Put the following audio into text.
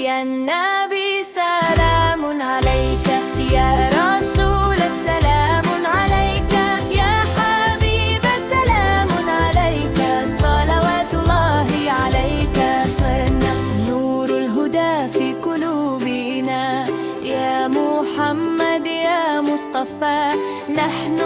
يا النبي سلام عليك، يا رسول السلام عليك، يا حبيب السلام عليك، صلوات الله عليك. نور الهدى في قلوبنا، يا محمد يا مصطفى، نحن